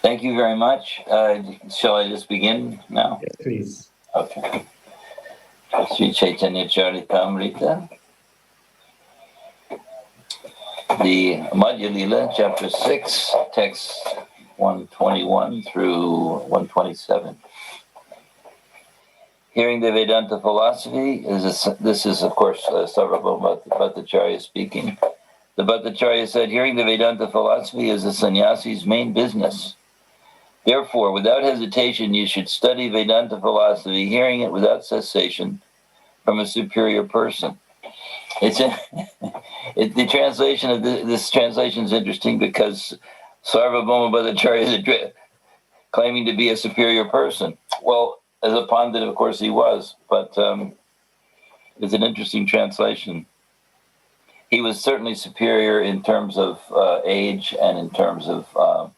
Thank you very much. Shall I just begin now? Yes, please. Okay. Sri Chaitanya Charitamrita, the Madhya Lila, chapter 6, text 121 through 127. Hearing the Vedanta philosophy, this is of course Sarvabhauma Bhattacharya speaking. The Bhattacharya said, hearing the Vedanta philosophy is a sannyasi's main business. Therefore, without hesitation, you should study Vedanta philosophy, hearing it without cessation from a superior person. The translation of this translation is interesting because Sarvabhauma Bhattacharya is claiming to be a superior person. Well, as a Pandit, of course, he was, but it's an interesting translation. He was certainly superior in terms of age and in terms of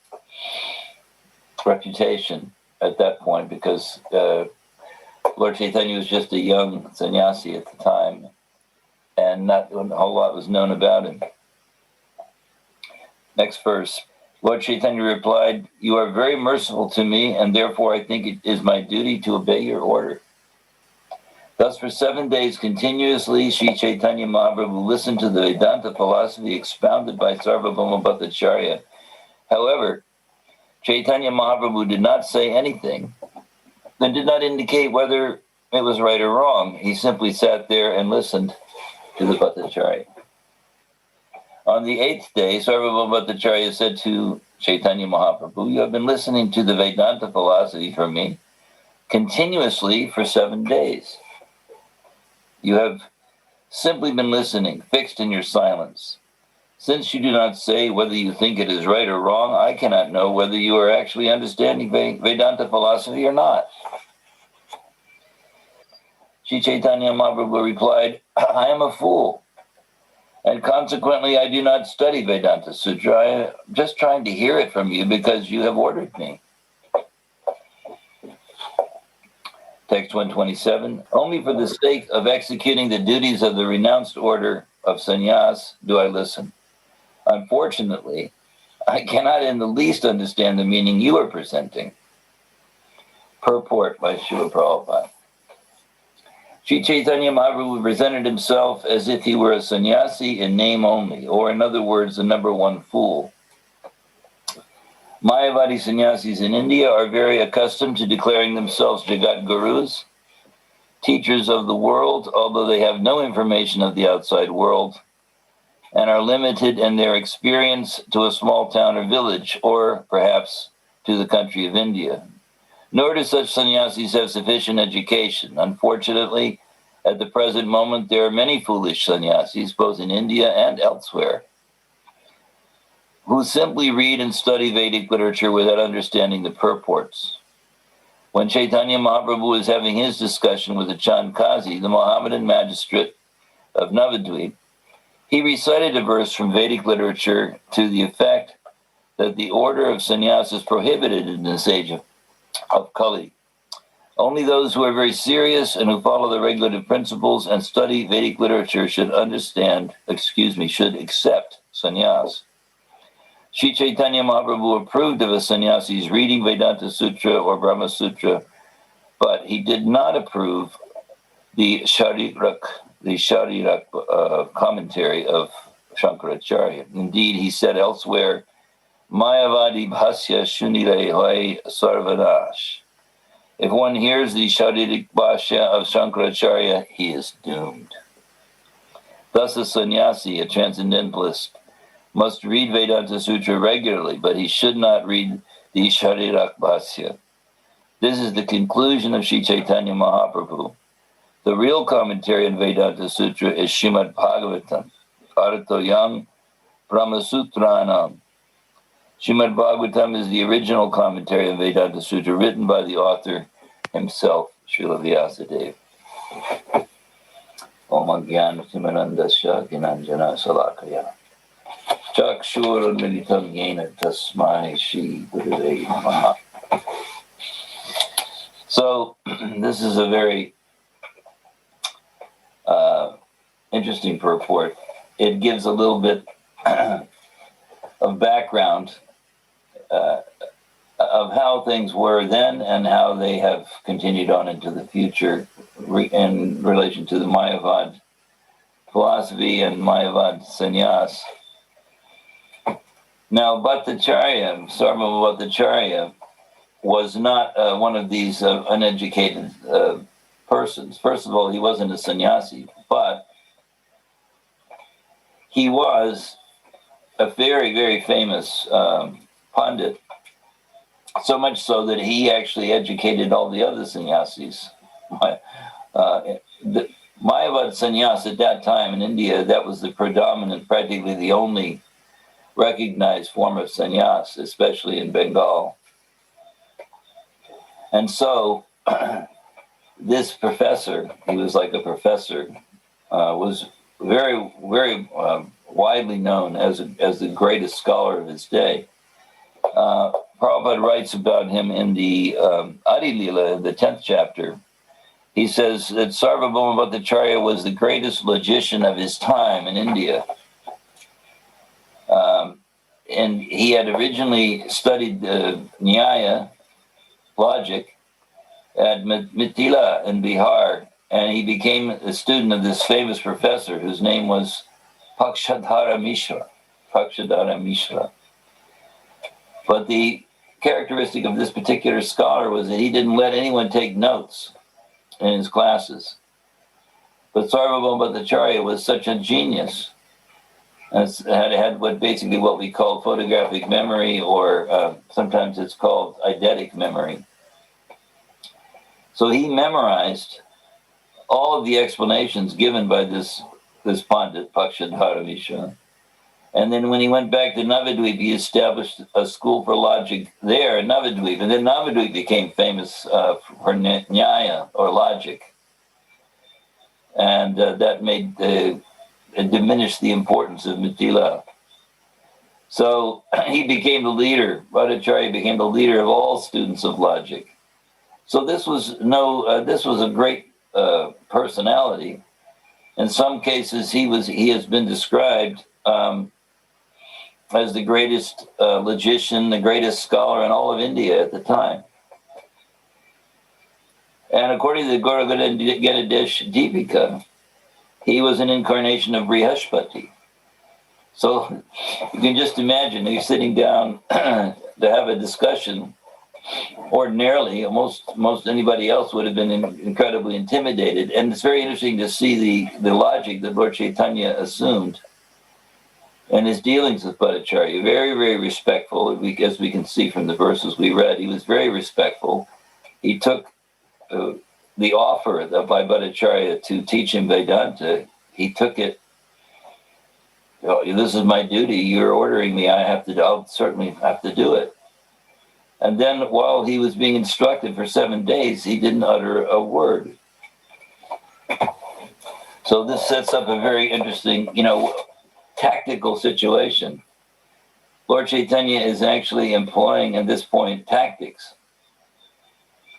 reputation at that point, because Lord Chaitanya was just a young sannyasi at the time, and not a whole lot was known about him. Next verse. Lord Chaitanya replied, "You are very merciful to me, and therefore I think it is my duty to obey your order." Thus for 7 days continuously, Sri Chaitanya Mahaprabhu listened to the Vedanta philosophy expounded by Sarvabhauma Bhattacharya. However, Chaitanya Mahaprabhu did not say anything and did not indicate whether it was right or wrong. He simply sat there and listened to the Bhattacharya. On the 8th day, Sarvabhauma Bhattacharya said to Chaitanya Mahaprabhu, "You have been listening to the Vedanta philosophy from me continuously for 7 days. You have simply been listening, fixed in your silence. Since you do not say whether you think it is right or wrong, I cannot know whether you are actually understanding Vedanta philosophy or not." Sri Chaitanya Mahaprabhu replied, "I am a fool, and consequently I do not study Vedanta Sutra. I am just trying to hear it from you because you have ordered me." Text 127, "Only for the sake of executing the duties of the renounced order of sannyas do I listen. Unfortunately, I cannot in the least understand the meaning you are presenting." Purport by Srila Prabhupada. Sri Chaitanya Mahaprabhu presented himself as if he were a sannyasi in name only, or in other words, the number one fool. Mayavadi sannyasis in India are very accustomed to declaring themselves Jagat Gurus, teachers of the world, although they have no information of the outside world, and are limited in their experience to a small town or village, or perhaps to the country of India. Nor do such sannyasis have sufficient education. Unfortunately, at the present moment, there are many foolish sannyasis, both in India and elsewhere, who simply read and study Vedic literature without understanding the purports. When Chaitanya Mahaprabhu was having his discussion with the Chandkazi, the Mohammedan magistrate of Navadvip, he recited a verse from Vedic literature to the effect that the order of sannyas is prohibited in this age of Kali. Only those who are very serious and who follow the regulative principles and study Vedic literature should accept sannyas. Sri Chaitanya Mahaprabhu approved of a sannyasi's reading Vedanta Sutra or Brahma Sutra, but he did not approve the Sharirak commentary of Shankaracharya. Indeed, he said elsewhere, "Mayavadi bhasya shunile hoy sarvanash." If one hears the Sharirik bhashya of Shankaracharya, he is doomed. Thus a sannyasi, a transcendentalist, must read Vedanta Sutra regularly, but he should not read the Sharirak bhasya. This is the conclusion of Sri Chaitanya Mahaprabhu. The real commentary on Vedanta Sutra is Srimad Bhagavatam, Arthoyam Brahmasutranam. Srimad Bhagavatam is the original commentary on Vedanta Sutra written by the author himself, Srila Vyasadeva. Om Ajnana Timirandasya Gnanjana Salakaya Chakshur Militam Yena Tasmai Shri Gurave Namaha. So, this is a very interesting purport. It gives a little bit of background of how things were then and how they have continued on into the future in relation to the Mayavad philosophy and Mayavad sannyas. Now, Bhattacharya, Sarvabhauma Bhattacharya, was not one of these uneducated persons. First of all, he wasn't a sannyasi, but he was a very, very famous pandit, so much so that he actually educated all the other sannyasis. The Mayavad sannyas at that time in India, that was the predominant, practically the only recognized form of sannyas, especially in Bengal. And so this professor, he was like a professor, was very, very widely known as the greatest scholar of his day. Prabhupada writes about him in the Adi Lila, the 10th chapter. He says that Sarvabhauma Bhattacharya was the greatest logician of his time in India. And he had originally studied Nyaya, logic, at Mithila in Bihar, and he became a student of this famous professor whose name was Pakshadhara Mishra. Pakshadhara Mishra. But the characteristic of this particular scholar was that he didn't let anyone take notes in his classes. But Sarvabhauma Bhattacharya was such a genius, and had what we call photographic memory, or sometimes it's called eidetic memory. So he memorized all of the explanations given by this Pandit, Pakshadhara Mishra. And then when he went back to Navadvip, he established a school for logic there in Navadvip. And then Navadvip became famous for Nyaya, or logic. And that made it diminished the importance of Mithila. So he became the leader. Bhattacharya became the leader of all students of logic. So this was a great personality. In some cases, he has been described as the greatest logician, the greatest scholar in all of India at the time. And according to the Gauragadesh Deepika, he was an incarnation of Brihaspati. So you can just imagine, he's sitting down to have a discussion. Ordinarily, most anybody else would have been incredibly intimidated. And it's very interesting to see the logic that Lord Chaitanya assumed in his dealings with Bhattacharya. Very, very respectful, as we can see from the verses we read. He was very respectful. He took the offer by Bhattacharya to teach him Vedanta. He took it. This is my duty. You're ordering me. I'll certainly have to do it. And then while he was being instructed for 7 days, he didn't utter a word. So this sets up a very interesting, tactical situation. Lord Chaitanya is actually employing, at this point, tactics.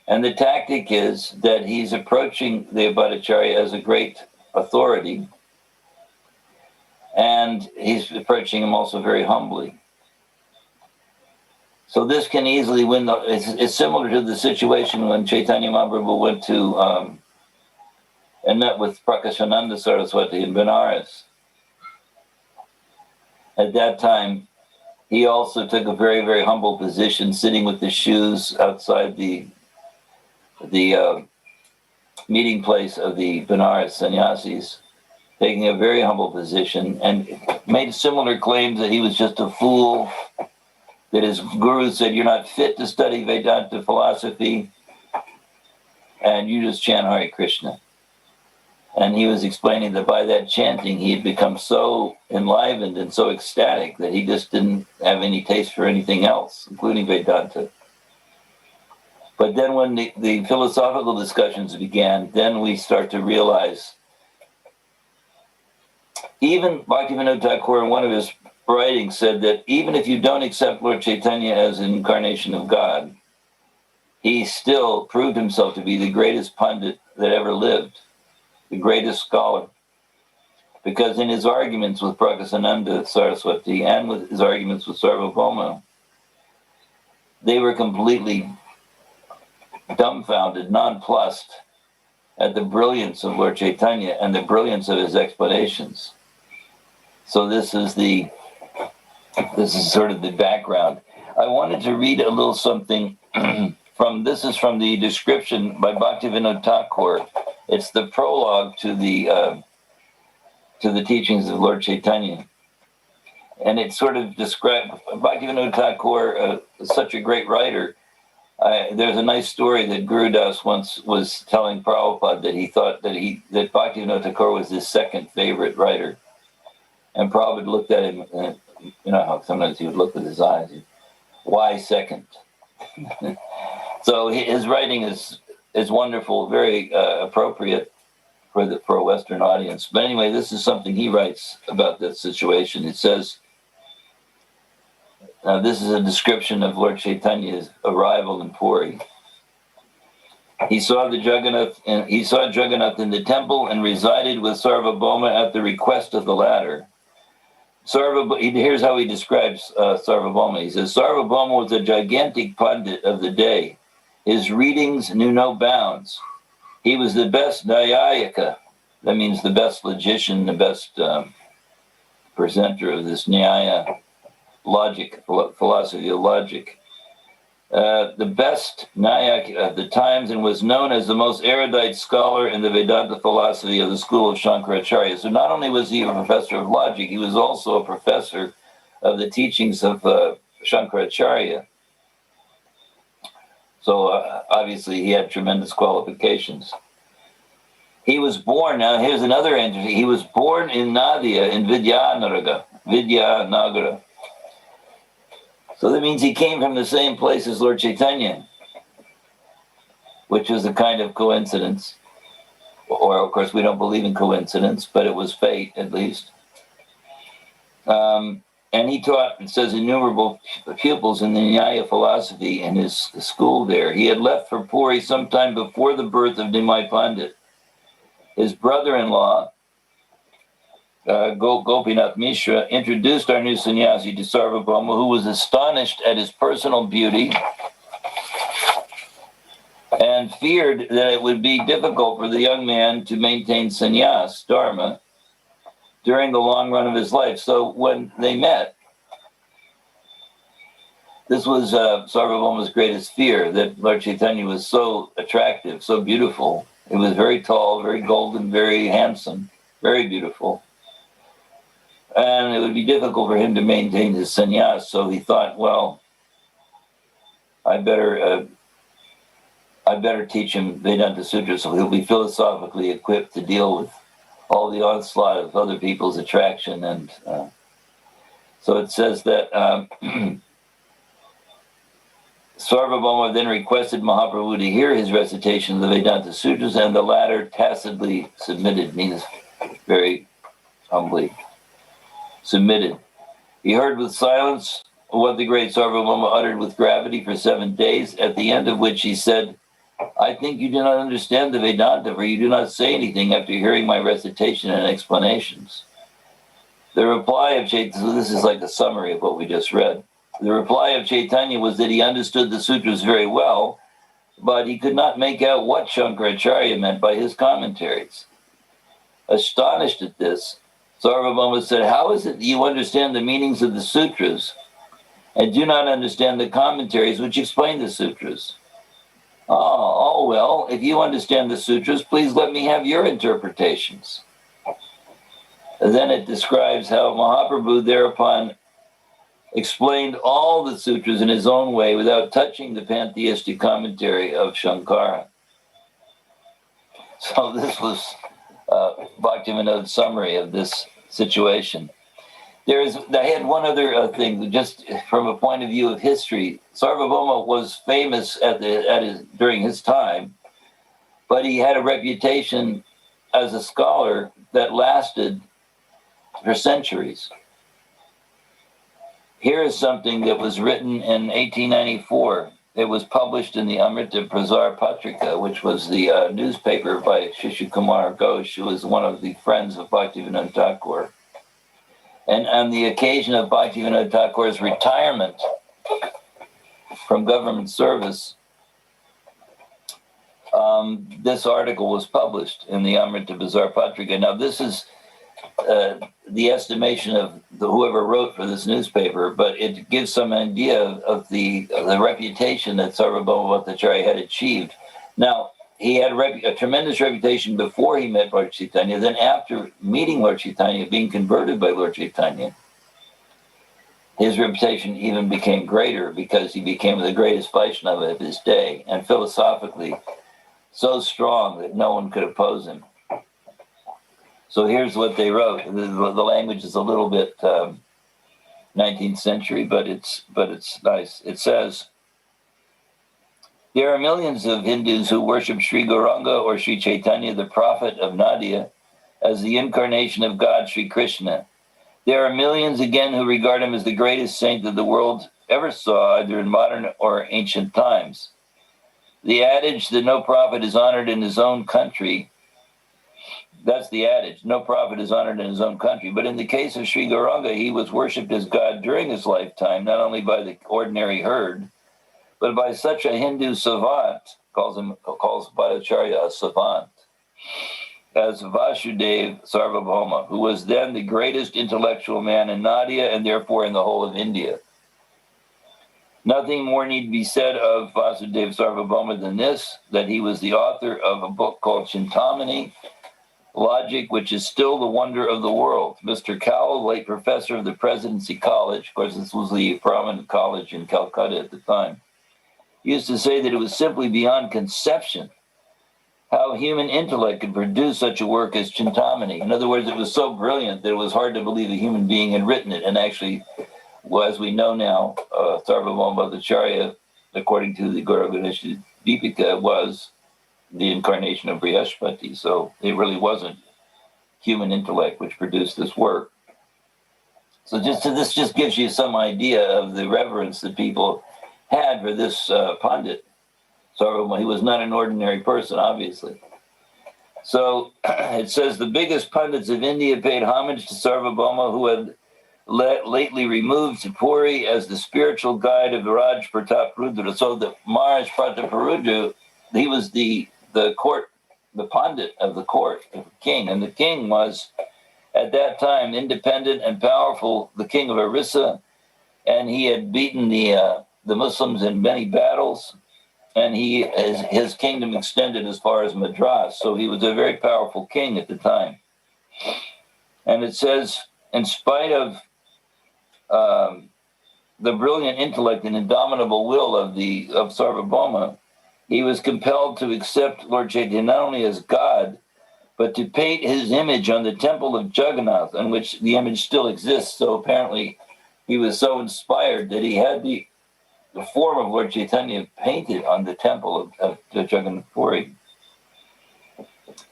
And the tactic is that he's approaching the Bhattacharya as a great authority, and he's approaching him also very humbly. So this can easily win. It's similar to the situation when Chaitanya Mahaprabhu went to and met with Prakashananda Saraswati in Benares. At that time, he also took a very, very humble position, sitting with his shoes outside the meeting place of the Benares sannyasis, taking a very humble position, and made similar claims that he was just a fool, that his guru said, you're not fit to study Vedanta philosophy, and you just chant Hare Krishna. And he was explaining that by that chanting, he had become so enlivened and so ecstatic that he just didn't have any taste for anything else, including Vedanta. But then when the philosophical discussions began, then we start to realize, even Bhaktivinoda Thakur in one of his writings said that even if you don't accept Lord Chaitanya as an incarnation of God, he still proved himself to be the greatest Pandit that ever lived, the greatest scholar. Because in his arguments with Prakasananda Saraswati and with his arguments with Sarvabhauma, they were completely dumbfounded, nonplussed at the brilliance of Lord Chaitanya and the brilliance of his explanations. So this is sort of the background. I wanted to read a little something from the description by Bhaktivinoda Thakur. It's the prologue to the teachings of Lord Chaitanya. And it sort of describes Bhaktivinoda Thakur, such a great writer. There's a nice story that Guru Das once was telling Prabhupada that he thought that Bhaktivinoda Thakur was his second favorite writer. And Prabhupada looked at him, and you know how sometimes he would look with his eyes. Why second? So his writing is wonderful, very appropriate for a Western audience. But anyway, this is something he writes about this situation. It says, this is a description of Lord Chaitanya's arrival in Puri. He saw Jagannath in the temple and resided with Sarvabhauma at the request of the latter. Here's how he describes Sarvabhauma. He says, Sarvabhauma was a gigantic pundit of the day. His readings knew no bounds. He was the best Nyayaka. That means the best logician, the best presenter of this Nyaya logic, philosophy of logic. The best Nayak of the times, and was known as the most erudite scholar in the Vedanta philosophy of the school of Shankaracharya. So not only was he a professor of logic, he was also a professor of the teachings of Shankaracharya. So obviously he had tremendous qualifications. He was born, now here's another entry, he was born in Nadia, in Vidyanagara. So that means he came from the same place as Lord Chaitanya, which was a kind of coincidence. Or, of course, we don't believe in coincidence, but it was fate, at least. And he taught, it says, innumerable pupils in the Nyaya philosophy in his school there. He had left for Puri sometime before the birth of Nimai Pandit. His brother-in-law, Gopinath Mishra, introduced our new sannyasi to Sarvabhauma, who was astonished at his personal beauty and feared that it would be difficult for the young man to maintain sannyas, dharma, during the long run of his life. So when they met, this was Sarvabhauma's greatest fear, that Lord Chaitanya was so attractive, so beautiful. He was very tall, very golden, very handsome, very beautiful. And it would be difficult for him to maintain his sannyas. So he thought, well, I better teach him Vedanta Sutras, so he'll be philosophically equipped to deal with all the onslaught of other people's attraction. And so it says that Sarvabhauma then requested Mahaprabhu to hear his recitation of the Vedanta Sutras, and the latter tacitly submitted, means very humbly submitted. He heard with silence what the great Sarvabhauma uttered with gravity for 7 days, at the end of which he said, I think you do not understand the Vedanta, for you do not say anything after hearing my recitation and explanations. The reply of Chaitanya, so this is like a summary of what we just read. The reply of Chaitanya was that he understood the sutras very well, but he could not make out what Shankaracharya meant by his commentaries. Astonished at this, Sarvabhauma said, how is it that you understand the meanings of the sutras and do not understand the commentaries which explain the sutras? Oh, well, if you understand the sutras, please let me have your interpretations. And then it describes how Mahaprabhu thereupon explained all the sutras in his own way without touching the pantheistic commentary of Shankara. So this was Bhaktivinoda's summary of this situation. I had one other thing, just from a point of view of history. Sarvabhauma was famous during his time, but he had a reputation as a scholar that lasted for centuries. Here is something that was written in 1894. It was published in the Amrita Prasar Patrika, which was the newspaper by Shishya Kumar Ghosh, who was one of the friends of Bhaktivinoda Thakur. And on the occasion of Bhaktivinoda Thakur's retirement from government service, this article was published in the Amrita Bazar Patrika. Now, this is the estimation of whoever wrote for this newspaper, but it gives some idea of the reputation that Sarvabhauma Bhattacharya had achieved. Now, he had a tremendous reputation before he met Lord Chaitanya. Then after meeting Lord Chaitanya, being converted by Lord Chaitanya, his reputation even became greater because he became the greatest Vaishnava of his day, and philosophically so strong that no one could oppose him. So here's what they wrote. The language is a little bit 19th century, but it's nice. It says, there are millions of Hindus who worship Sri Gauranga or Sri Chaitanya, the prophet of Nadia, as the incarnation of God, Sri Krishna. There are millions again who regard him as the greatest saint that the world ever saw, either in modern or ancient times. The adage that no prophet is honored in his own country, that's the adage, no prophet is honored in his own country. But in the case of Sri Gauranga, he was worshipped as God during his lifetime, not only by the ordinary herd, but by such a Hindu savant, calls Bhattacharya a savant, as Vasudev Sarvabhauma, who was then the greatest intellectual man in Nadia and therefore in the whole of India. Nothing more need be said of Vasudev Sarvabhauma than this, that he was the author of a book called Chintamani, Logic, which is still the wonder of the world. Mr. Cowell, late professor of the Presidency College, of course this was the prominent college in Calcutta at the time, used to say that it was simply beyond conception how human intellect could produce such a work as Chintamani. In other words, it was so brilliant that it was hard to believe a human being had written it. And actually, well, as we know now, Sarvabhauma Bhattacharya, according to the Gaura Ganesha Deepika, was the incarnation of Brihaspati. So it really wasn't human intellect which produced this work. So this just gives you some idea of the reverence that people had for this Pandit. Sarvabhauma, he was not an ordinary person, obviously. So it says, the biggest pundits of India paid homage to Sarvabhauma, who had lately removed to Puri as the spiritual guide of Raj Pratap Rudra. So the Maharaj Pratap Rudra, he was the court, the pandit of the court, the king. And the king was, at that time, independent and powerful, the king of Orissa, and he had beaten the Muslims in many battles, and his kingdom extended as far as Madras. So he was a very powerful king at the time. And it says, in spite of the brilliant intellect and indomitable will of Sarvabhauma, he was compelled to accept Lord Chaitanya not only as God, but to paint his image on the temple of Jagannath, on which the image still exists. So apparently he was so inspired that he had the form of Lord Chaitanya painted on the temple of Jagannath Puri.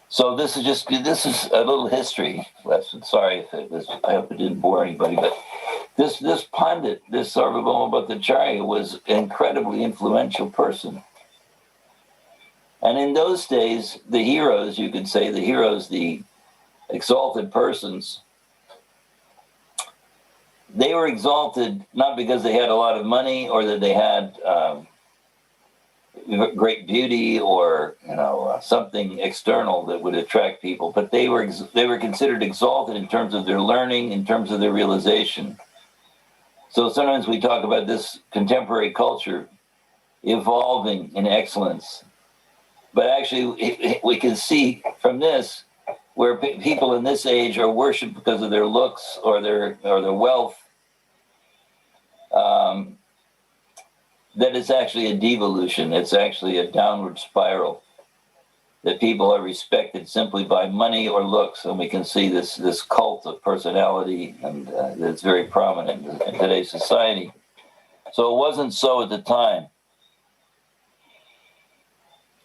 So this is a little history lesson. Sorry if it was, I hope it didn't bore anybody, but this Pandit, this Sarvabhauma Bhattacharya, was an incredibly influential person. And in those days, the heroes, you could say, the exalted persons, they were exalted not because they had a lot of money or that they had great beauty or something external that would attract people, but they were considered exalted in terms of their learning, in terms of their realization. So sometimes we talk about this contemporary culture evolving in excellence, but actually we can see from this where people in this age are worshipped because of their looks or their wealth, that it's actually a devolution. It's actually a downward spiral, that people are respected simply by money or looks. And we can see this cult of personality, and that's very prominent in today's society. So it wasn't so at the time.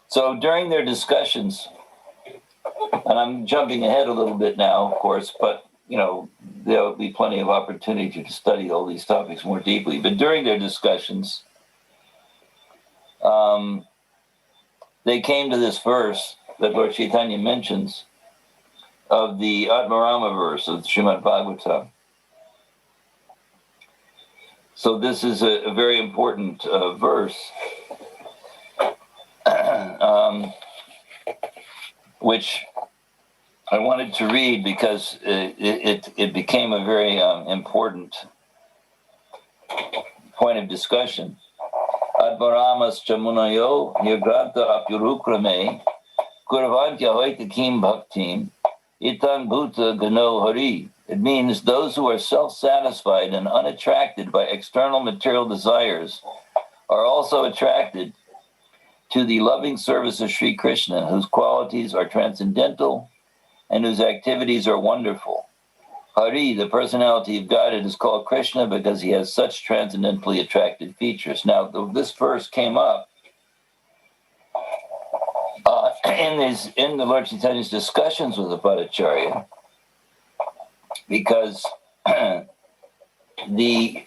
So during their discussions, and I'm jumping ahead a little bit now, of course, but there'll be plenty of opportunity to study all these topics more deeply. But during their discussions, they came to this verse that Lord Chaitanya mentions of the Atmarama verse of Srimad Bhagavatam. So this is a very important verse, which I wanted to read because it became a very important point of discussion. Advaramas chamunayo yagranta apyurukrame kurvantya hoitakim bhaktim itan bhuta gano hari. It means those who are self-satisfied and unattracted by external material desires are also attracted to the loving service of Sri Krishna, whose qualities are transcendental and whose activities are wonderful. Hari, the personality of Godhead, is called Krishna because he has such transcendently attractive features. Now, this verse came up in the Lord Chaitanya's discussions with the Bhattacharya, because the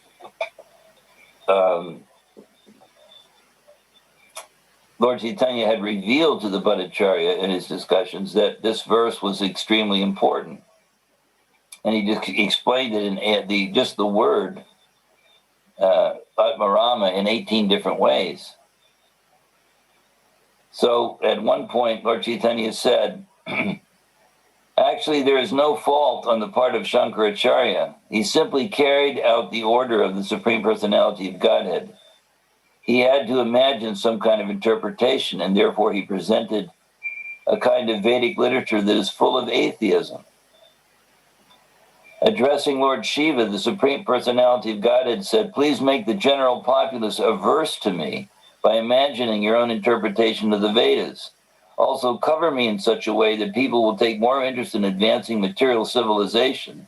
Lord Chaitanya had revealed to the Bhattacharya in his discussions that this verse was extremely important. And he just explained it in just the word Atmarama in 18 different ways. So at one point, Lord Chaitanya said, actually, there is no fault on the part of Shankaracharya. He simply carried out the order of the Supreme Personality of Godhead. He had to imagine some kind of interpretation, and therefore he presented a kind of Vedic literature that is full of atheism. Addressing Lord Shiva, the Supreme Personality of Godhead said, please make the general populace averse to me by imagining your own interpretation of the Vedas. Also, cover me in such a way that people will take more interest in advancing material civilization,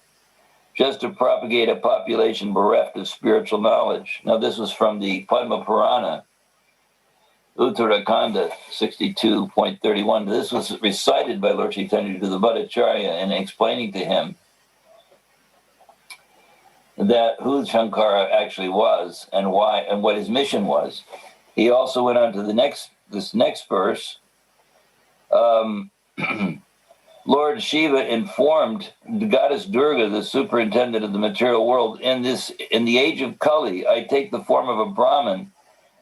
just to propagate a population bereft of spiritual knowledge. Now, this was from the Padma Purana, Uttarakhanda 62.31. This was recited by Lord Chaitanya to the Bhattacharya and explaining to him that who Shankara actually was and why and what his mission was. He also went on to this next verse. Lord Shiva informed the goddess Durga, the superintendent of the material world, in the age of Kali, I take the form of a Brahmin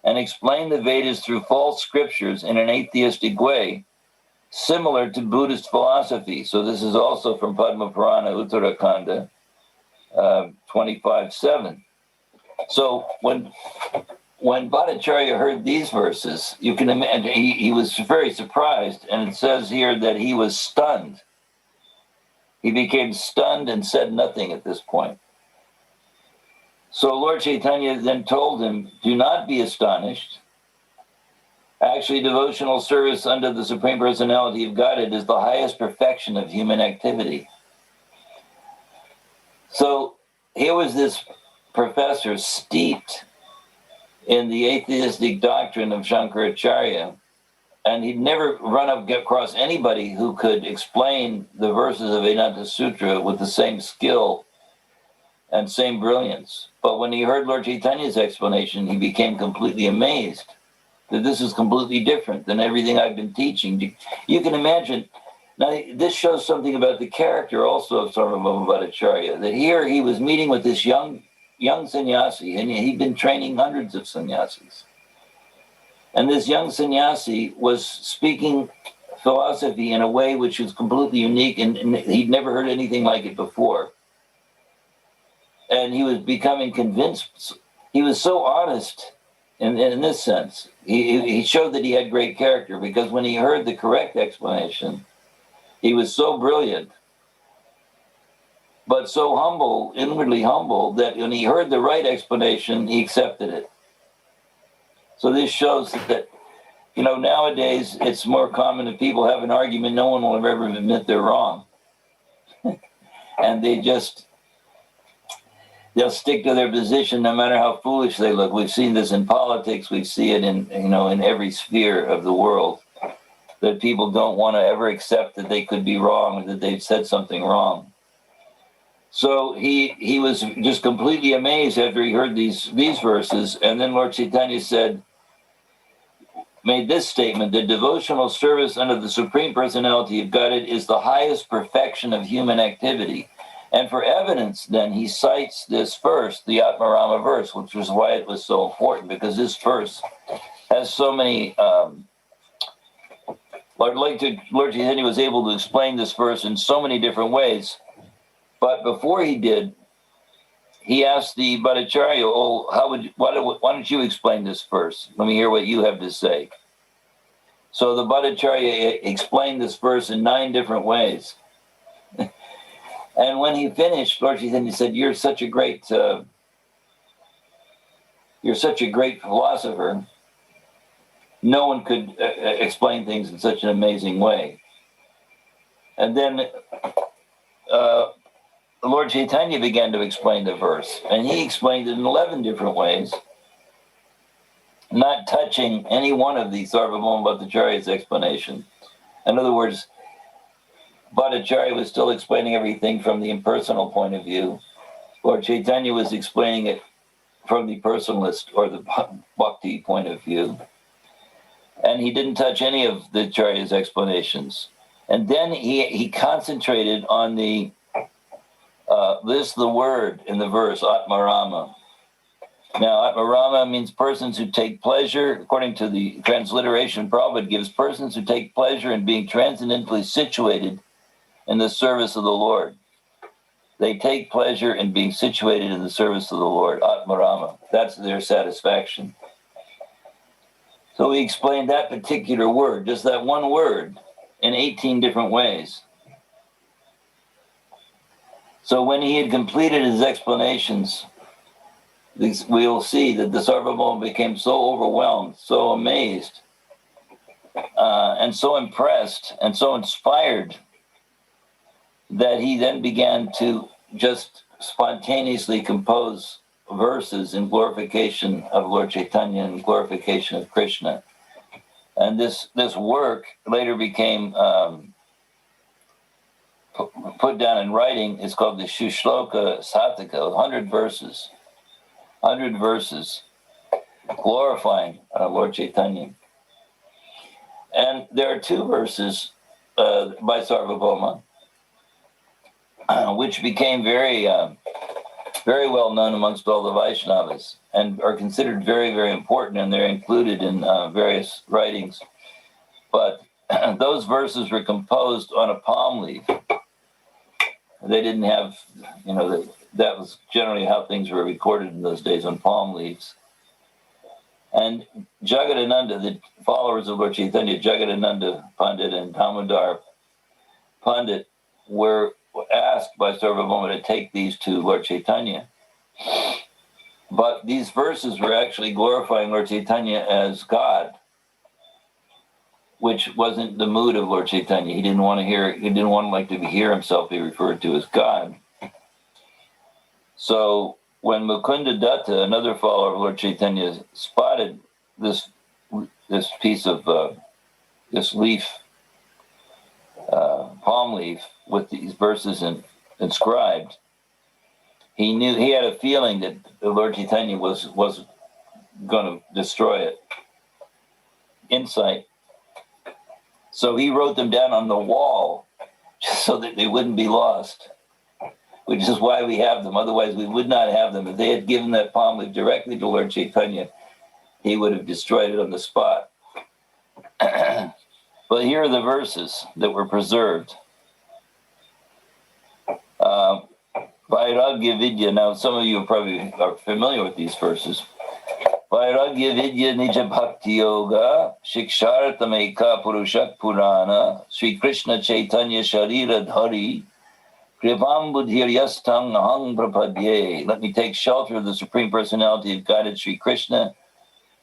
and explain the Vedas through false scriptures in an atheistic way, similar to Buddhist philosophy. So this is also from Padma Purana, Uttarakhanda 25:7. So when Bhattacharya heard these verses, you can imagine he was very surprised, and it says here that he was stunned. He became stunned and said nothing at this point. So Lord Chaitanya then told him, do not be astonished. Actually, devotional service under the Supreme Personality of Godhead is the highest perfection of human activity. So here was this professor steeped in the atheistic doctrine of Shankaracharya, and he'd never run up across anybody who could explain the verses of Vedanta Sutra with the same skill and same brilliance. But when he heard Lord Chaitanya's explanation, he became completely amazed that this is completely different than everything I've been teaching. You can imagine. Now, this shows something about the character also of Sarvabhauma Bhattacharya, that here he was meeting with this young sannyasi, and he'd been training hundreds of sannyasis. And this young sannyasi was speaking philosophy in a way which was completely unique, and he'd never heard anything like it before. And he was becoming convinced. He was so honest in this sense. He showed that he had great character, because when he heard the correct explanation, he was so brilliant, but so humble, inwardly humble, that when he heard the right explanation, he accepted it. So this shows that, nowadays it's more common if people have an argument, no one will ever admit they're wrong. And they'll stick to their position no matter how foolish they look. We've seen this in politics. We see it in every sphere of the world, that people don't want to ever accept that they could be wrong or that they've said something wrong. So he was just completely amazed after he heard these verses. And then Lord Chaitanya made this statement, that devotional service under the Supreme Personality of Godhead is the highest perfection of human activity. And for evidence, then, he cites this verse, the Atmarama verse, which was why it was so important, because this verse has so many... Lord Chaitanya was able to explain this verse in so many different ways. But before he did, he asked the Bhattacharya, why don't you explain this verse? Let me hear what you have to say. So the Bhattacharya explained this verse in 9 different ways. And when he finished, Lord Chaitanya said, you're such a great philosopher. No one could explain things in such an amazing way. And then Lord Chaitanya began to explain the verse, and he explained it in 11 different ways, not touching any one of the Sarvabhauma Bhattacharya's explanation. In other words, Bhattacharya was still explaining everything from the impersonal point of view. Lord Chaitanya was explaining it from the personalist or the bhakti point of view. And he didn't touch any of the Acharya's explanations. And then he concentrated on the word in the verse, Atmarama. Now, Atmarama means persons who take pleasure. According to the transliteration, Prabhupada gives persons who take pleasure in being transcendently situated in the service of the Lord. They take pleasure in being situated in the service of the Lord, Atmarama. That's their satisfaction. So he explained that particular word, just that one word, in 18 different ways. So when he had completed his explanations, we'll see that the Sarvabhauma became so overwhelmed, so amazed, and so impressed, and so inspired, that he then began to just spontaneously compose verses in glorification of Lord Chaitanya and glorification of Krishna. And this work later became put down in writing. It's called the Shushloka Sataka, 100 verses. 100 verses glorifying Lord Chaitanya. And there are 2 verses by Sarvabhauma, which became very well known amongst all the Vaishnavas and are considered very, very important, and they're included in various writings. But those verses were composed on a palm leaf. They didn't have, that was generally how things were recorded in those days, on palm leaves. And Jagadananda, the followers of Lord Chaitanya, Jagadananda Pandit and Damodar Pandit, were asked by Sarvabhauma to take these to Lord Chaitanya. But these verses were actually glorifying Lord Chaitanya as God, which wasn't the mood of Lord Chaitanya. He didn't want to hear himself be referred to as God. So when Mukunda Datta, another follower of Lord Chaitanya, spotted this piece of this leaf, palm leaf, with these verses inscribed, he had a feeling that the Lord Chaitanya was going to destroy it. Insight. So he wrote them down on the wall just so that they wouldn't be lost, which is why we have them. Otherwise, we would not have them. If they had given that palm leaf directly to Lord Chaitanya, he would have destroyed it on the spot. But here are the verses that were preserved. Vairagya Vidya. Now, some of you probably are familiar with these verses. Vairagya Vidya Nija Bhakti Yoga Shikshartam Eka Purushak Purana Sri Krishna Chaitanya Sharira Dhari Kripam Buddhir Yastang Ahang Prapadye. Let me take shelter of the Supreme Personality of Godhead Sri Krishna,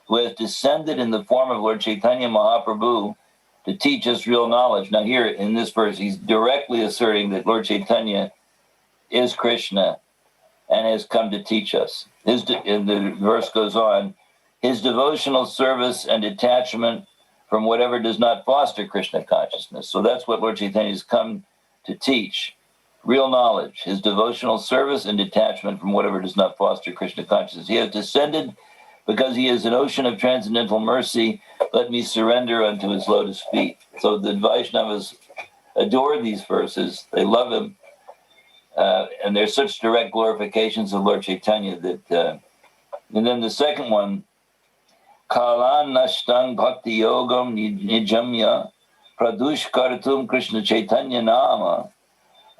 who has descended in the form of Lord Chaitanya Mahaprabhu to teach us real knowledge. Now here in this verse, he's directly asserting that Lord Chaitanya is Krishna and has come to teach us. And the verse goes on, his devotional service and detachment from whatever does not foster Krishna consciousness. So that's what Lord Chaitanya has come to teach. Real knowledge, his devotional service and detachment from whatever does not foster Krishna consciousness. He has descended because he is an ocean of transcendental mercy. Let me surrender unto his lotus feet. So the Vaishnavas adore these verses. They love him. And there's such direct glorifications of Lord Chaitanya that, and then the second one, Kalan Nashtang Bhakti Yogam Nijamya Pradush Kartum Krishna Chaitanya Nama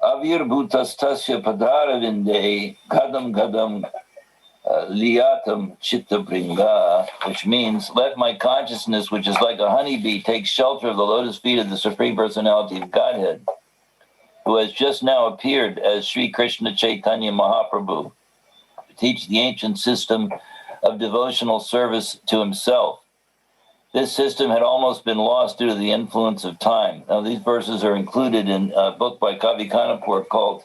Avirbhutastasya Padaravinde Gadam Gadam Liatam Chitta Bringa, which means, let my consciousness, which is like a honeybee, take shelter of the lotus feet of the Supreme Personality of Godhead, who has just now appeared as Sri Krishna Chaitanya Mahaprabhu, to teach the ancient system of devotional service to himself. This system had almost been lost due to the influence of time. Now, these verses are included in a book by Kavi Kanapur called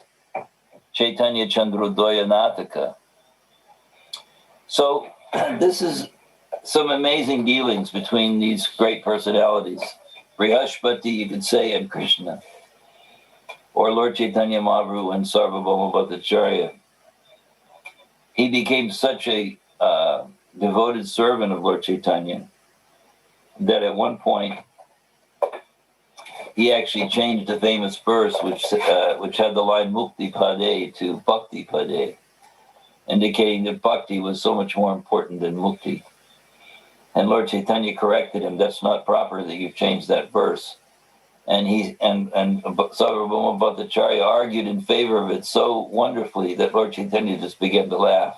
Chaitanya Chandrodaya Nataka. So this is some amazing dealings between these great personalities, Brihaspati, you could say, and Krishna, or Lord Chaitanya Mahaprabhu and Sarvabhauma Bhattacharya. He became such a devoted servant of Lord Chaitanya that at one point he actually changed a famous verse which had the line Mukti Pade to Bhakti Pade, indicating that Bhakti was so much more important than Mukti. And Lord Chaitanya corrected him, that's not proper that you've changed that verse. And Sarvabhauma Bhattacharya argued in favor of it so wonderfully that Lord Chaitanya just began to laugh.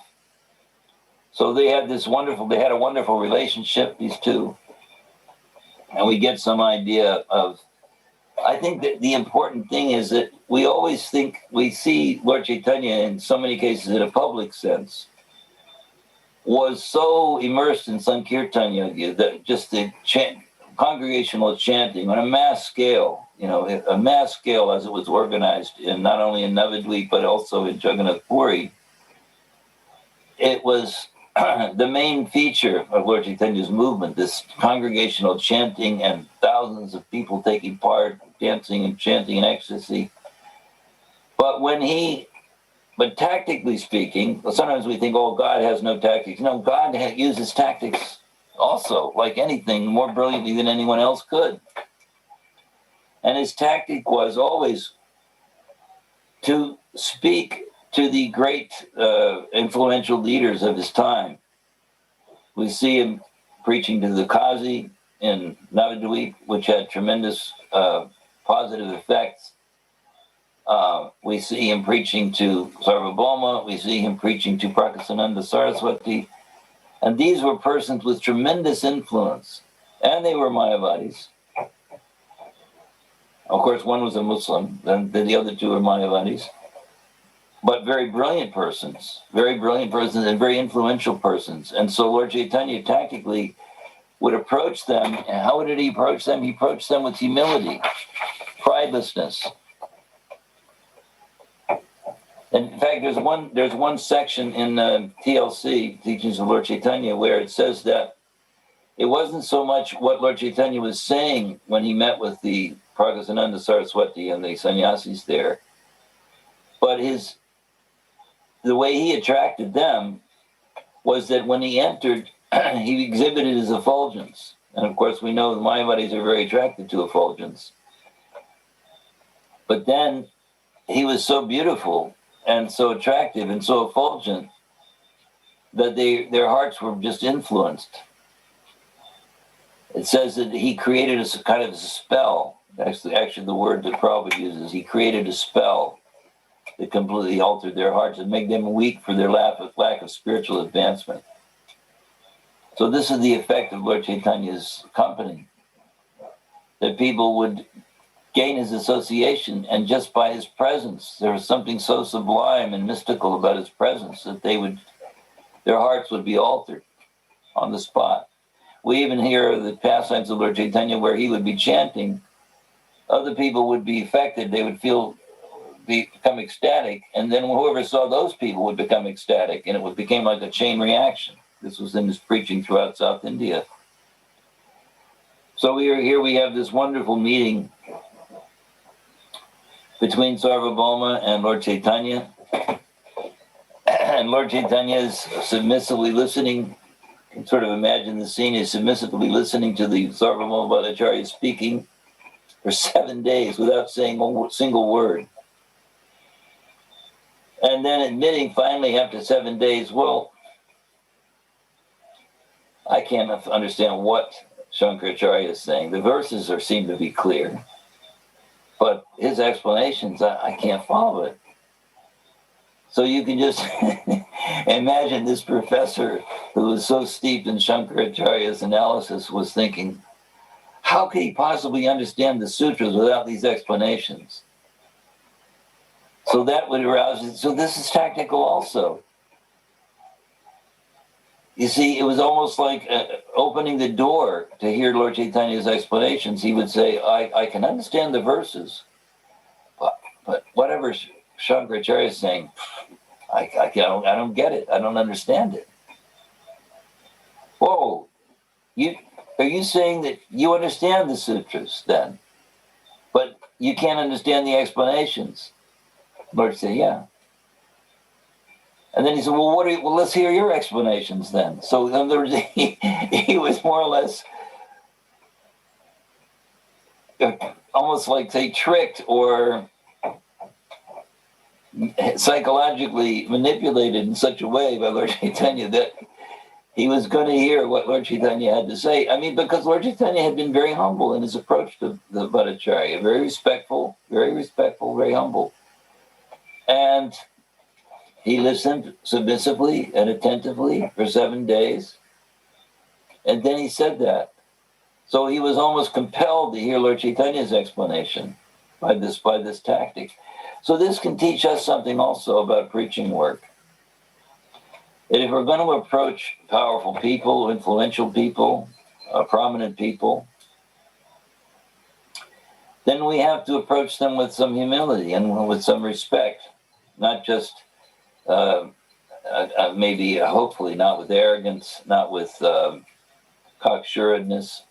So they had a wonderful relationship, these two. And we get some idea of, I think that the important thing is that we always think, we see Lord Chaitanya in so many cases in a public sense, was so immersed in Sankirtan Yoga that just the congregational chanting on a mass scale, as it was organized not only in Navadvip but also in Jagannath Puri, it was the main feature of Lord Chaitanya's movement, this congregational chanting and thousands of people taking part, dancing and chanting in ecstasy. But tactically speaking, sometimes we think, oh, God has no tactics. No, God uses tactics also, like anything, more brilliantly than anyone else could. And his tactic was always to speak to the great influential leaders of his time. We see him preaching to the Qazi in Navadvip, which had tremendous positive effects. We see him preaching to Sarvabhauma. We see him preaching to Prakasananda Saraswati. And these were persons with tremendous influence. And they were Mayavadis. Of course, one was a Muslim, and the other two were Mayavadis. But very brilliant persons and very influential persons. And so Lord Chaitanya tactically would approach them. And how did he approach them? He approached them with humility, pridelessness. And in fact, there's one section in TLC, Teachings of Lord Chaitanya, where it says that it wasn't so much what Lord Chaitanya was saying when he met with the Prakasananda Saraswati and the sannyasis there, but the way he attracted them was that when he entered, he exhibited his effulgence. And of course, we know the Mayavadis are very attracted to effulgence. But then he was so beautiful and so attractive and so effulgent that their hearts were just influenced. It says that he created a kind of a spell. Actually, the word that Prabhupada uses, he created a spell that completely altered their hearts and made them weak for their lack of spiritual advancement. So this is the effect of Lord Chaitanya's company, that people would gain his association, and just by his presence, there was something so sublime and mystical about his presence that their hearts would be altered on the spot. We even hear the pastimes of Lord Chaitanya where he would be chanting, other people would be affected, they would become ecstatic, and then whoever saw those people would become ecstatic, and it became like a chain reaction. This was in his preaching throughout South India. So here we have this wonderful meeting between Sarvabhauma and Lord Chaitanya. And Lord Chaitanya is submissively listening. You can sort of imagine the scene. He's submissively listening to the Sarvabhauma Bhattacharya speaking for 7 days without saying a single word. And then admitting finally after 7 days, well, I can't understand what Shankaracharya is saying. The verses seem to be clear, but his explanations, I can't follow it. So you can just imagine this professor who was so steeped in Shankaracharya's analysis was thinking, how could he possibly understand the sutras without these explanations? So that would arouse it. So this is technical also. You see, it was almost like opening the door to hear Lord Chaitanya's explanations. He would say, I can understand the verses, but whatever Shankaracharya is saying, I don't get it. I don't understand it. Whoa, are you saying that you understand the sutras then, but you can't understand the explanations? Lord said, yeah. And then he said, well, let's hear your explanations then. So in other words, he was more or less almost like, say, tricked or psychologically manipulated in such a way by Lord Chaitanya that he was going to hear what Lord Chaitanya had to say. I mean, because Lord Chaitanya had been very humble in his approach to the Bhattacharya, very respectful, very humble. And he listened submissively and attentively for 7 days. And then he said that. So he was almost compelled to hear Lord Chaitanya's explanation by this tactic. So this can teach us something also about preaching work. That if we're going to approach powerful people, influential people, prominent people, then we have to approach them with some humility and with some respect, not just maybe, hopefully, not with arrogance, not with cocksuredness,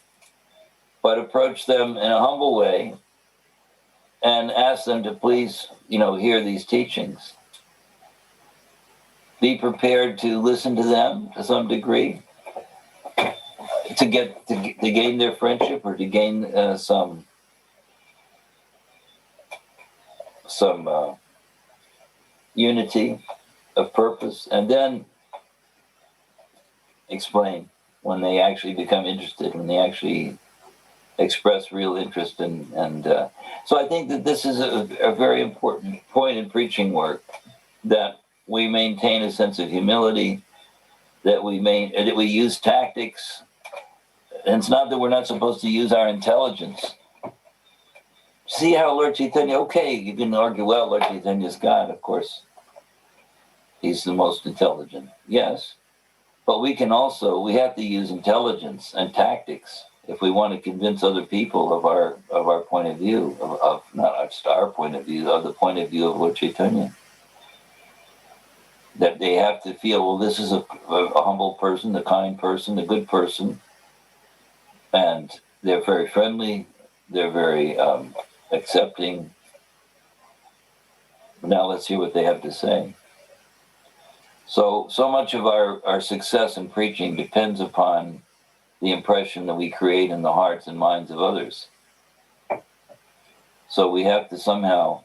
but approach them in a humble way and ask them to please, hear these teachings. Be prepared to listen to them to some degree, to gain their friendship or to gain some unity of purpose, and then explain when they actually become interested, when they actually express real interest. And so I think that this is a very important point in preaching work, that we maintain a sense of humility, that we use tactics. And it's not that we're not supposed to use our intelligence. See how Lord Chaitanya, okay, you can argue, well, Lord Chaitanya's God, of course. He's the most intelligent, yes. But we have to use intelligence and tactics if we want to convince other people of our point of view, of not just our point of view, of the point of view of Lord Chaitanya. That they have to feel, well, this is a humble person, a kind person, a good person, and they're very friendly, they're very accepting. Now let's hear what they have to say. So much of our success in preaching depends upon the impression that we create in the hearts and minds of others. So we have to somehow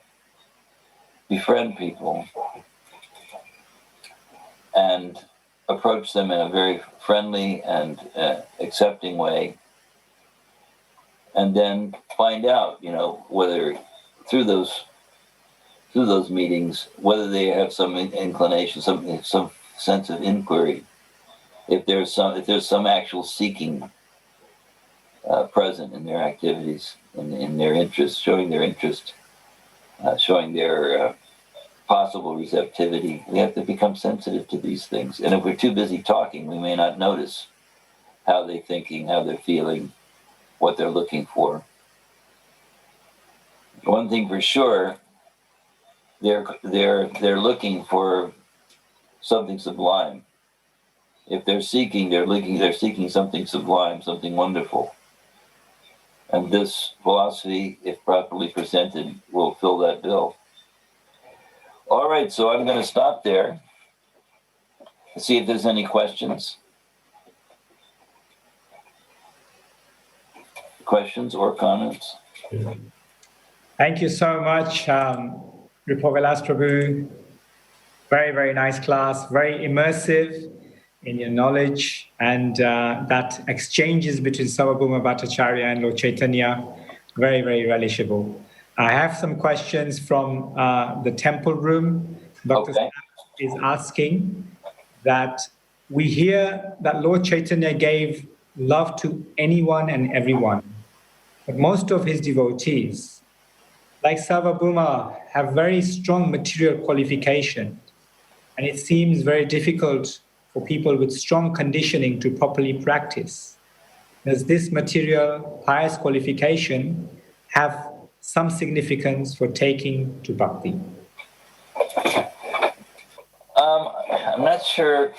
befriend people and approach them in a very friendly and accepting way, and then find out, whether through those meetings, whether they have some inclination, some sense of inquiry, if there's some actual seeking present in their activities, in their interest, showing their interest, showing their possible receptivity. We have to become sensitive to these things. And if we're too busy talking, we may not notice how they're thinking, how they're feeling, what they're looking for. One thing for sure, they're looking for something sublime. If they're seeking, they're seeking something sublime, something wonderful. And this philosophy, if properly presented, will fill that bill. All right, so I'm going to stop there. See if there's any questions. Questions or comments? Thank you so much, Rupa Vilasa Prabhu. Very, very nice class, very immersive in your knowledge, and that exchanges between Sarvabhauma Bhattacharya and Lord Chaitanya, very, very relishable. I have some questions from the temple room. Dr. Okay. is asking that we hear that Lord Chaitanya gave love to anyone and everyone, but most of his devotees, like Sarvabhauma, have very strong material qualification, and it seems very difficult for people with strong conditioning to properly practice. Does this material pious qualification have some significance for taking to bhakti? I'm not sure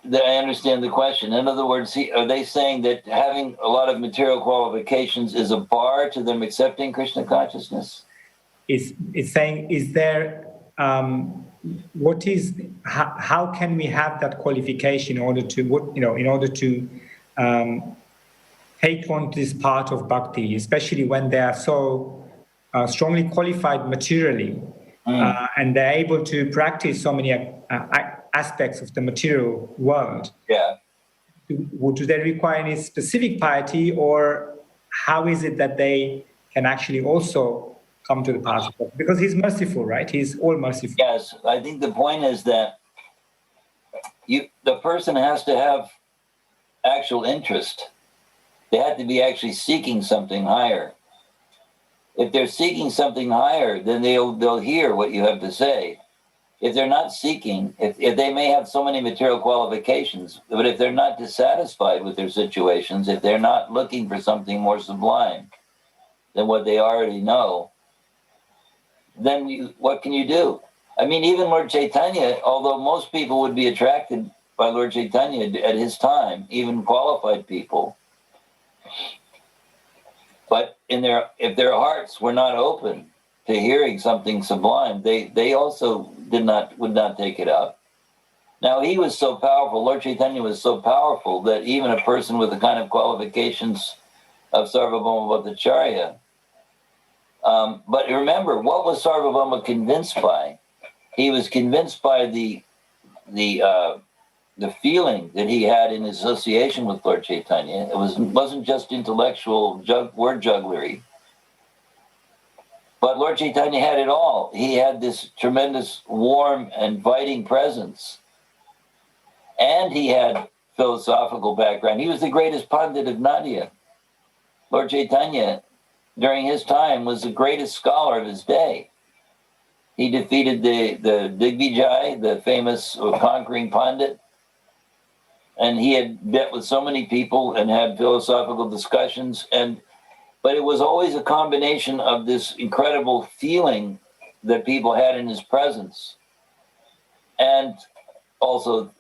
that I understand the question. In other words, are they saying that having a lot of material qualifications is a bar to them accepting Krishna consciousness? It's saying, is there how can we have that qualification in order to take on this part of bhakti, especially when they are so strongly qualified materially, and they're able to practice so many aspects of the material world. Yeah. Do they require any specific piety, or how is it that they can actually also come to the path of bhakti? Because he's merciful, right? He's all merciful. Yes, I think the point is that the person has to have actual interest. They have to be actually seeking something higher. If they're seeking something higher, then they'll hear what you have to say. If they're not seeking, if they may have so many material qualifications, but if they're not dissatisfied with their situations, if they're not looking for something more sublime than what they already know, then what can you do? I mean, even Lord Chaitanya, although most people would be attracted by Lord Chaitanya at his time, even qualified people, but if their hearts were not open to hearing something sublime, they also would not take it up. Now, he was so powerful, Lord Chaitanya was so powerful that even a person with the kind of qualifications of Sarvabhauma Bhattacharya, but remember, what was Sarvabhauma convinced by? He was convinced by the feeling that he had in association with Lord Chaitanya. It wasn't just intellectual word jugglery. But Lord Chaitanya had it all. He had this tremendous, warm, inviting presence. And he had philosophical background. He was the greatest Pandit of Nadia. Lord Chaitanya, during his time, was the greatest scholar of his day. He defeated the Digvijay, the famous conquering Pandit. And he had met with so many people and had philosophical discussions. But it was always a combination of this incredible feeling that people had in his presence, and also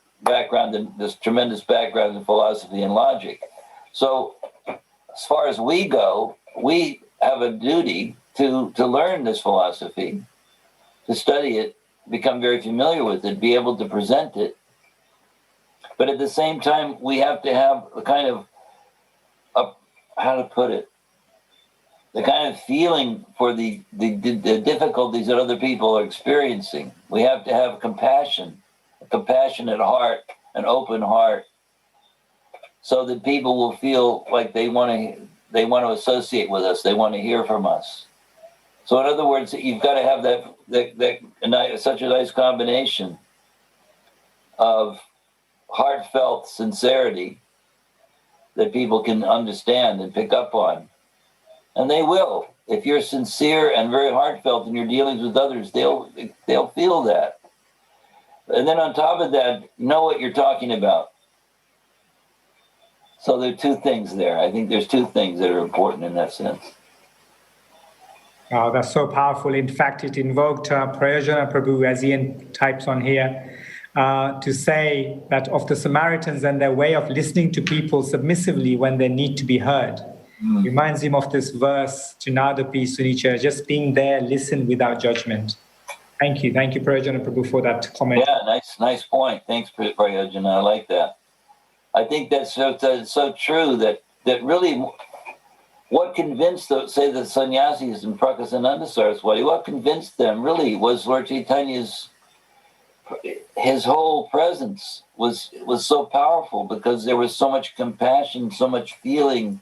this tremendous background in philosophy and logic. So as far as we go, we have a duty to learn this philosophy, to study it, become very familiar with it, be able to present it. But at the same time, we have to have a kind of, how to put it, the kind of feeling for the difficulties that other people are experiencing. We have to have compassion, a compassionate heart, an open heart, so that people will feel like they want to associate with us, they want to hear from us. So in other words, you've got to have that such a nice combination of heartfelt sincerity that people can understand and pick up on. And they will. If you're sincere and very heartfelt in your dealings with others, they'll feel that. And then on top of that, know what you're talking about. So there are two things there. I think there's two things that are important in that sense. Oh, that's so powerful. In fact, it invoked Prayojana Prabhu, as Ian types on here, to say that of the Samaritans and their way of listening to people submissively when they need to be heard. Reminds him of this verse, Chunadapi Sunicha, just being there, listen without judgment. Thank you, Prayojana Prabhu, for that comment. Yeah, nice point. Thanks, Prayojana. I like that. I think that's so true that really what convinced, the sannyasis in Prakasananda Saraswati, what convinced them really was Lord Chaitanya's his whole presence was so powerful because there was so much compassion, so much feeling,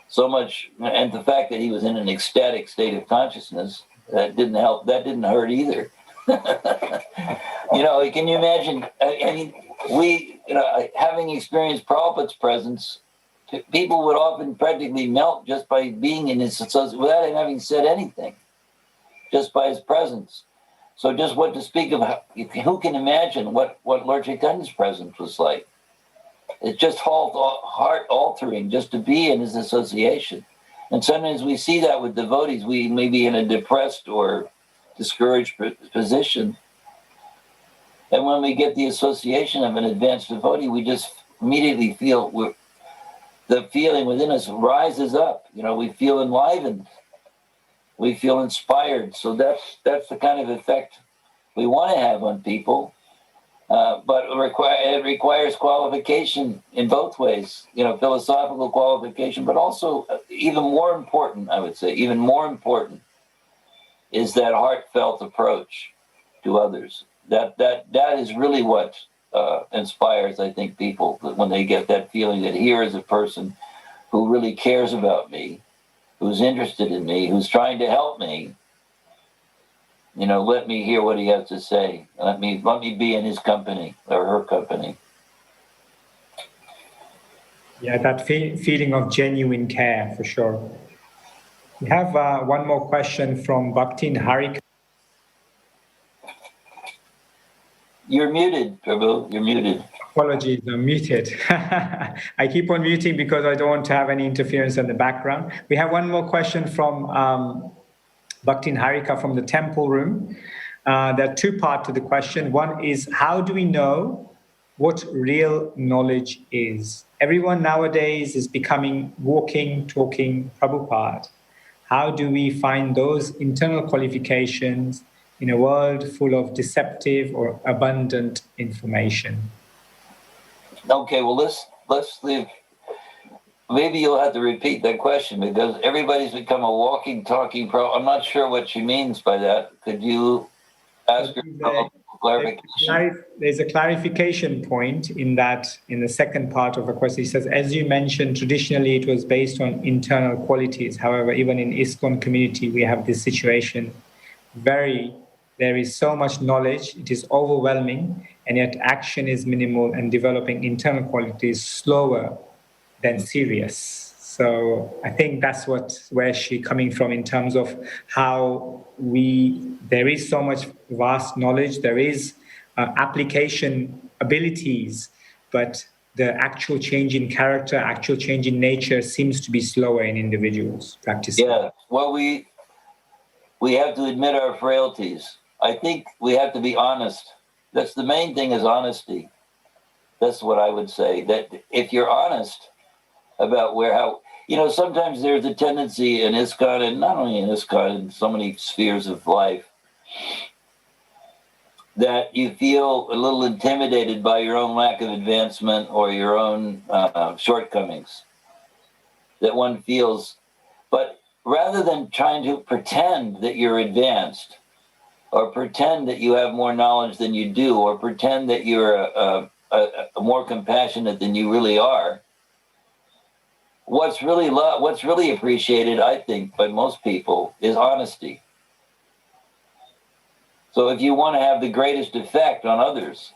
so much, and the fact that he was in an ecstatic state of consciousness, that didn't help. That didn't hurt either. Can you imagine? I mean, having experienced Prabhupada's presence, people would often practically melt just by being in his association without him having said anything, just by his presence. So just what to speak of, who can imagine what Lord Chaitanya's presence was like? It's just heart altering just to be in his association. And sometimes we see that with devotees. We may be in a depressed or discouraged position. And when we get the association of an advanced devotee, we just immediately feel the feeling within us rises up. We feel enlivened. We feel inspired. So that's the kind of effect we want to have on people. But it requires qualification in both ways, philosophical qualification, but also even more important, I would say, is that heartfelt approach to others. That is really what inspires, I think, people when they get that feeling that here is a person who really cares about me, who's interested in me, who's trying to help me. Let me hear what he has to say. Let me be in his company or her company. Yeah, that feeling of genuine care, for sure. We have one more question from Bhaktin Harika. You're muted, Prabhu. You're muted. Apologies, I'm muted. I keep on muting because I don't want to have any interference in the background. We have one more question from Bhaktin Harika from the temple room. There are two parts to the question. One is, how do we know what real knowledge is? Everyone nowadays is becoming walking, talking Prabhupada. How do we find those internal qualifications in a world full of deceptive or abundant information? Okay, well, let's leave. Maybe you'll have to repeat that question because everybody's become a walking, talking pro. I'm not sure what she means by that. Could you ask her clarification? There's a clarification point in the second part of the question. He says, as you mentioned, traditionally it was based on internal qualities. However, even in ISKCON community, we have this situation. There is so much knowledge, it is overwhelming, and yet action is minimal and developing internal qualities slower than serious. So I think that's where she's coming from in terms of how there is so much vast knowledge, there is application abilities, but the actual change in character, actual change in nature seems to be slower in individuals practicing. Yeah, well, we have to admit our frailties. I think we have to be honest. That's the main thing, is honesty. That's what I would say, that if you're honest about sometimes there's a tendency in ISKCON, and not only in ISKCON, in so many spheres of life, that you feel a little intimidated by your own lack of advancement or your own shortcomings that one feels. But rather than trying to pretend that you're advanced, or pretend that you have more knowledge than you do, or pretend that you're more compassionate than you really are, what's really appreciated, I think, by most people is honesty. So if you want to have the greatest effect on others,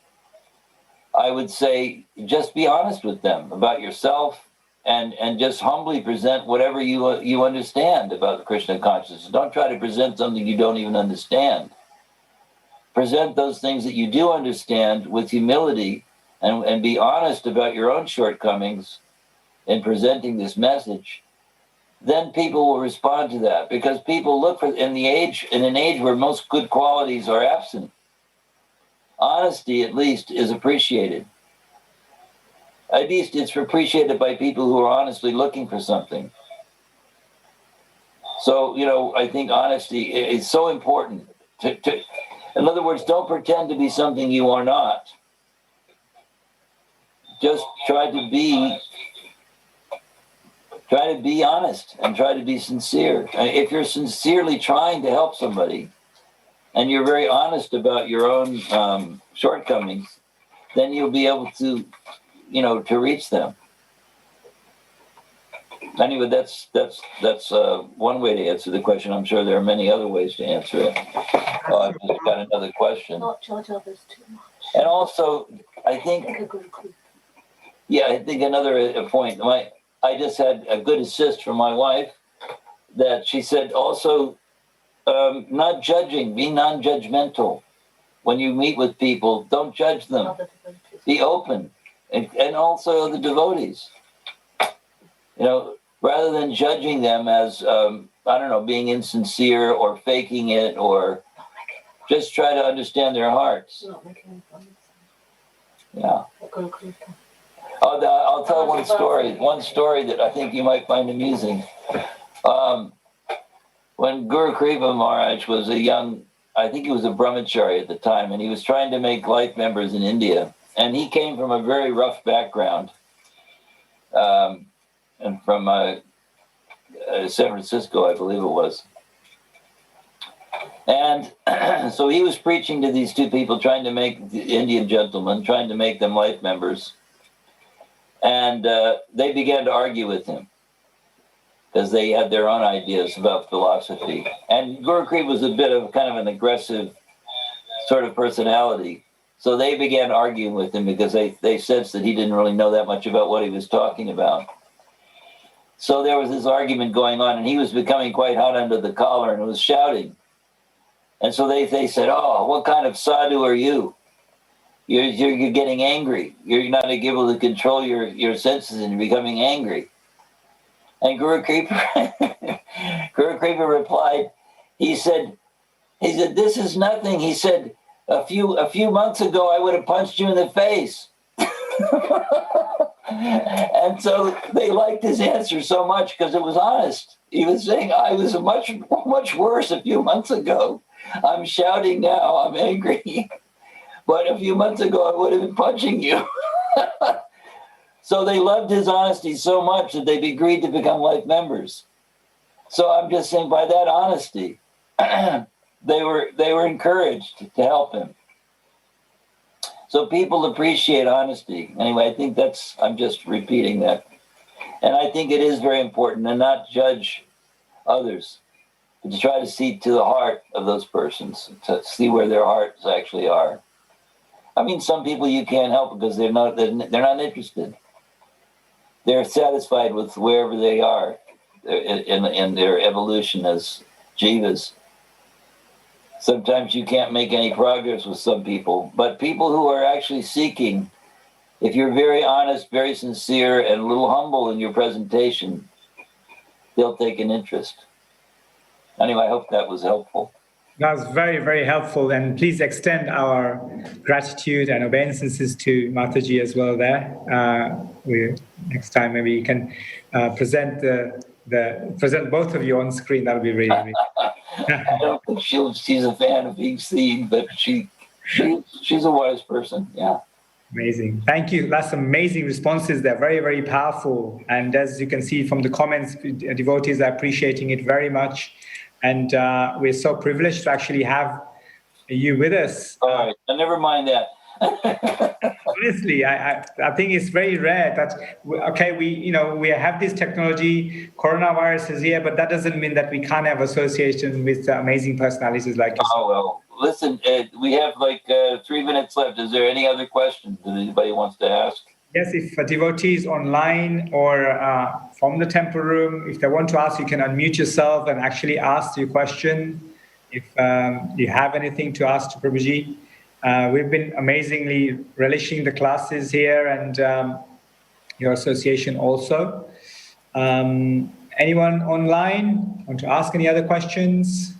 I would say just be honest with them about yourself and just humbly present whatever you understand about Krishna consciousness. Don't try to present something you don't even understand. Present those things that you do understand with humility and be honest about your own shortcomings in presenting this message. Then people will respond to that, because people look for in an age where most good qualities are absent. Honesty, at least, is appreciated. At least it's appreciated by people who are honestly looking for something. So, I think honesty is so important. In other words, don't pretend to be something you are not. Just try to be honest and try to be sincere. If you're sincerely trying to help somebody, and you're very honest about your own shortcomings, then you'll be able to, to reach them. Anyway, that's one way to answer the question. I'm sure there are many other ways to answer it. I've just got another question. Not judge others too much. And also, I think another point. I just had a good assist from my wife that she said also, not judging, be non-judgmental. When you meet with people, don't judge them. Be open, and also the devotees. Rather than judging them as, being insincere or faking it, or just try to understand their hearts. Yeah. I'll tell one story that I think you might find amusing. When Guru Kripa Maharaj was I think he was a brahmachari at the time, and he was trying to make life members in India. And he came from a very rough background. And from San Francisco, I believe it was. And so he was preaching to these two people, trying to make the Indian gentlemen, trying to make them life members. And they began to argue with him because they had their own ideas about philosophy. And Guru Kripa was a bit of kind of an aggressive sort of personality. So they began arguing with him because they sensed that he didn't really know that much about what he was talking about. So there was this argument going on, and he was becoming quite hot under the collar and was shouting. And so they said, "Oh, what kind of sadhu are you? You're getting angry. You're not able to control your senses, and you're becoming angry." And Guru Kripa replied, he said, "This is nothing." He said, a few months ago, I would have punched you in the face." And so they liked his answer so much because it was honest. He was saying, I was much worse a few months ago. I'm shouting now, I'm angry. But a few months ago, I would have been punching you. So they loved his honesty so much that they agreed to become life members. So I'm just saying, by that honesty, they were encouraged to help him. So people appreciate honesty. Anyway, I think I'm just repeating that. And I think it is very important to not judge others, but to try to see to the heart of those persons, to see where their hearts actually are. I mean, some people you can't help because they're not interested. They're satisfied with wherever they are in their evolution as jivas. Sometimes you can't make any progress with some people, but people who are actually seeking, if you're very honest, very sincere, and a little humble in your presentation, they'll take an interest. Anyway, I hope that was helpful. That was very, very helpful. And please extend our gratitude and obeisances to Mataji as well there. Next time, maybe you can present present both of you on screen. That would be really, really. I don't think she's a fan of being seen, but she's a wise person. Yeah. Amazing. Thank you. That's amazing responses. They're very, very powerful. And as you can see from the comments, devotees are appreciating it very much. And we're so privileged to actually have you with us. All right. Never mind that. Honestly, I think it's very rare that we have this technology. Coronavirus is here, but that doesn't mean that we can't have association with amazing personalities like yourself. Oh well, listen, we have 3 minutes left. Is there any other questions that anybody wants to ask? Yes, if a devotee is online or from the temple room, if they want to ask, you can unmute yourself and actually ask your question. If you have anything to ask to Prabhuji. We've been amazingly relishing the classes here and your association also. Anyone online want to ask any other questions?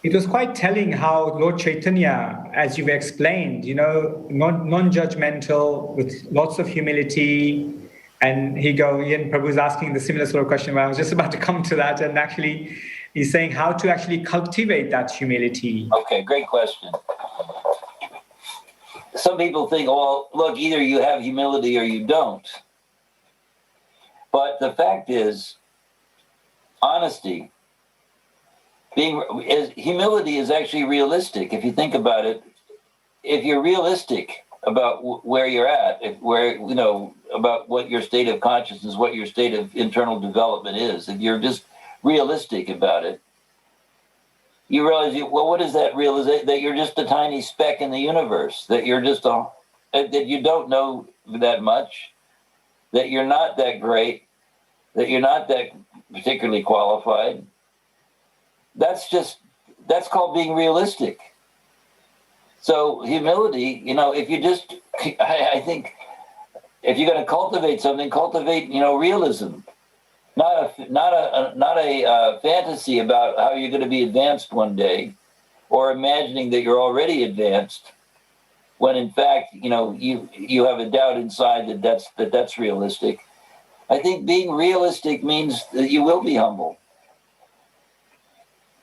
It was quite telling how Lord Chaitanya, as you've explained, non-judgmental, with lots of humility. And Ian Prabhu's asking the similar sort of question, but I was just about to come to that. And actually, he's saying how to actually cultivate that humility. Okay, great question. Some people think, well, look, either you have humility or you don't. But the fact is, honesty humility is actually realistic. If you think about it, if you're realistic about where you're at, about what your state of consciousness, what your state of internal development is, if you're just realistic about it, you realize, what is that realization? That you're just a tiny speck in the universe, that you're just that you don't know that much, that you're not that great, that you're not that particularly qualified. That's called being realistic. So humility, if you just, I think, if you're going to cultivate something, cultivate, realism, not a fantasy about how you're going to be advanced one day, or imagining that you're already advanced, when in fact, you have a doubt inside that that's realistic. I think being realistic means that you will be humble.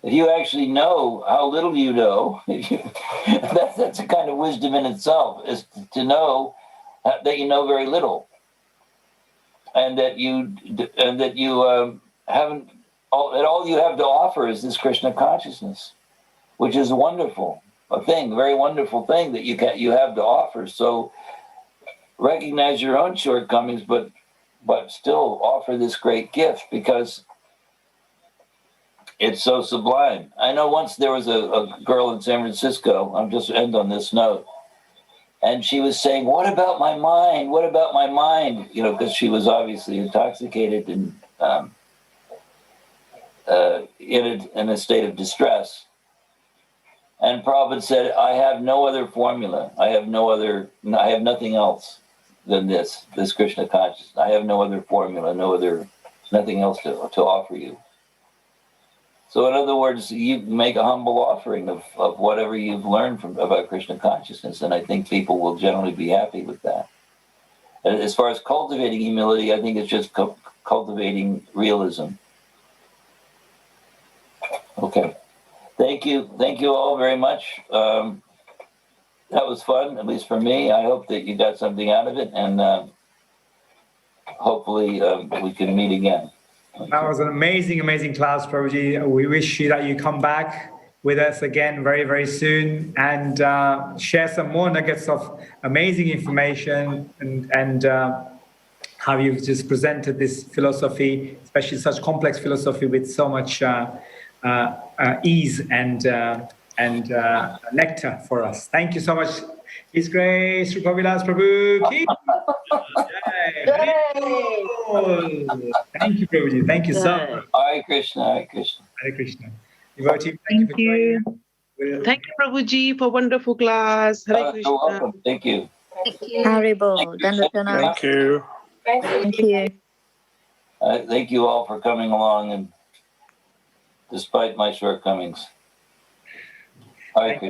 If you actually know how little you know, that's a kind of wisdom in itself, is to know that you know very little, and that you haven't. All you have to offer is this Krishna consciousness, which is a very wonderful thing that you have to offer. So recognize your own shortcomings, but still offer this great gift, because it's so sublime. I know once there was a girl in San Francisco, I'll just end on this note, and she was saying, what about my mind? What about my mind? Because she was obviously intoxicated and in a state of distress. And Prabhupada said, I have no other formula. I have nothing else than this Krishna consciousness. I have no other formula, nothing else to offer you. So in other words, you make a humble offering of whatever you've learned about Krishna consciousness, and I think people will generally be happy with that. And as far as cultivating humility, I think it's just cultivating realism. Okay. Thank you all very much. That was fun, at least for me. I hope that you got something out of it, and hopefully we can meet again. That was an amazing class, Prabhuji. We wish you that you come back with us again very, very soon, and share some more nuggets of amazing information, and how you've just presented this philosophy, especially such complex philosophy, with so much ease and nectar for us. Thank you so much. His Grace Rupa Vilasa Prabhu. Thank you, Prabhuji. Thank you so much. Hare Krishna, Hare Krishna. Hare Krishna. Devotee, thank you for joining us. Thank you, Prabhuji, for wonderful class. Hare Krishna. You're welcome. Thank you. Haribol. Thank you. Thank you. Thank you all for coming along, and despite my shortcomings. Hare Krishna.